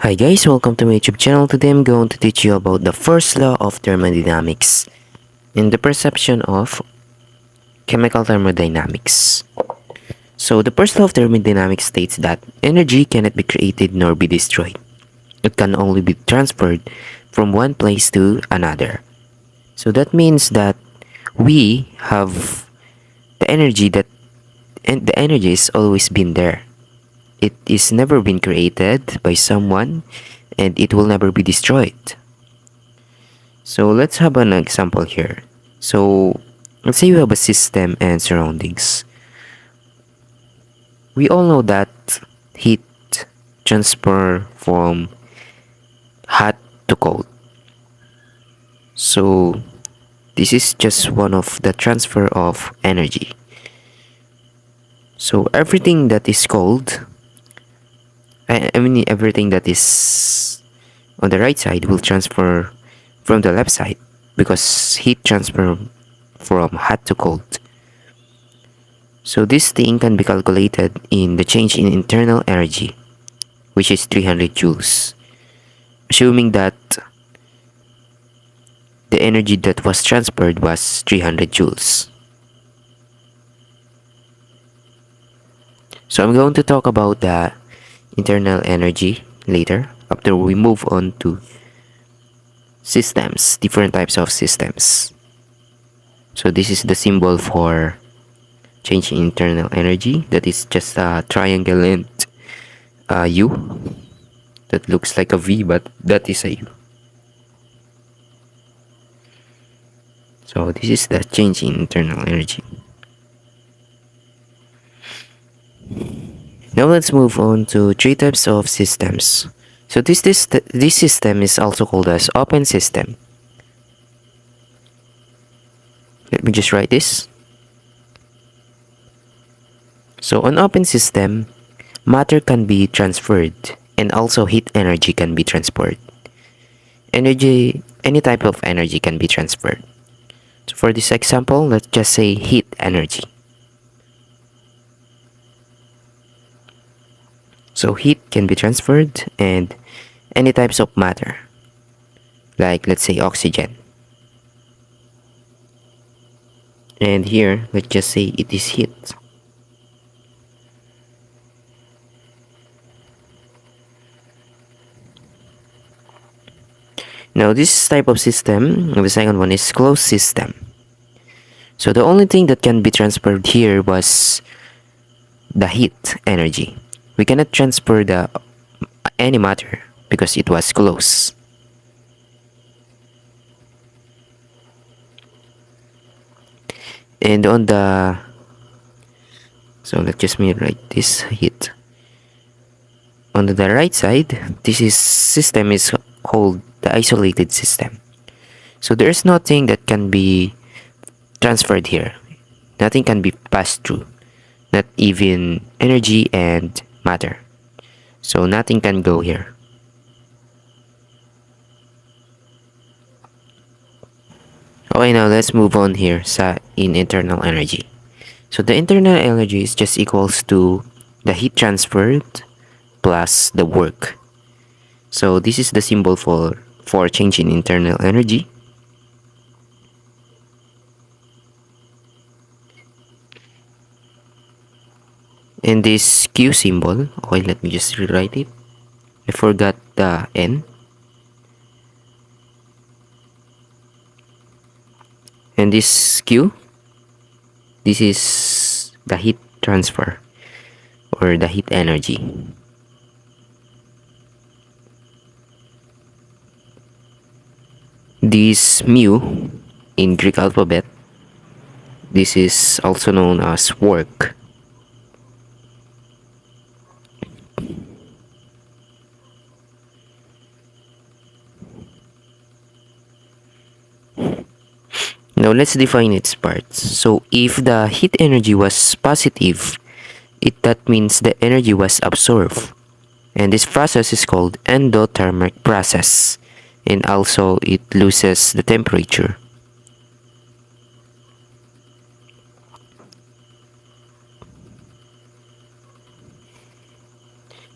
Hi guys, welcome to my YouTube channel. Today I'm going to teach you about the first law of thermodynamics and the perception of chemical thermodynamics. So the first law of thermodynamics states that energy cannot be created nor be destroyed. It can only be transferred from one place to another. So that means that we have the energy that and the energy has always been there. It is never been created by someone and it will never be destroyed. So let's have an example here. So let's say you have a system and surroundings. We all know that heat transfer from hot to cold. So this is just one of the transfer of energy. So everything that is cold, I mean everything that is on the right side will transfer from the left side because heat transfer from hot to cold. So this thing can be calculated in the change in internal energy, which is 300 joules, assuming that the energy that was transferred was 300 joules. So I'm going to talk about the internal energy later after we move on to systems, different types of systems. So this is the symbol for change in internal energy. That is just a triangle and a U that looks like a V, but that is a U. So this is the change in internal energy. Now let's move on to three types of systems. So this system is also called as open system. Let me just write this. So an open system, matter can be transferred and also heat energy can be transferred. Any type of energy can be transferred. So for this example, let's just say heat energy. So heat can be transferred and any types of matter, like let's say oxygen. And here, let's just say it is heat. Now this type of system, the second one is closed system. So the only thing that can be transferred here was the heat energy. We cannot transfer the any matter because it was closed. And on the so let's just me write this heat. On the right side, this is system is called the isolated system. So there's nothing that can be transferred here. Nothing can be passed through. Not even energy and matter. So nothing can go here. Okay, now let's move on here in internal energy. So the internal energy is just equals to the heat transferred plus the work. So this is the symbol for change in internal energy. And this Q symbol, okay, let me just rewrite it. I forgot the N. And this Q, this is the heat transfer or the heat energy. This mu in Greek alphabet, this is also known as work. Now let's define its parts. So if the heat energy was positive, that means the energy was absorbed. And this process is called endothermic process. And also it loses the temperature.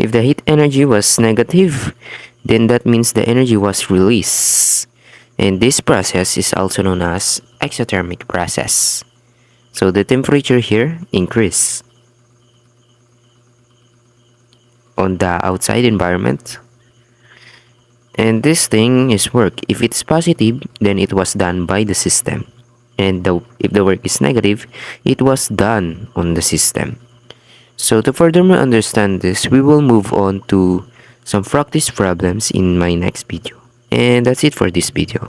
If the heat energy was negative, then that means the energy was released. And this process is also known as exothermic process. So the temperature here increase on the outside environment. And this thing is work. If it's positive, then it was done by the system. And if the work is negative, it was done on the system. So to furthermore understand this, we will move on to some practice problems in my next video. And that's it for this video.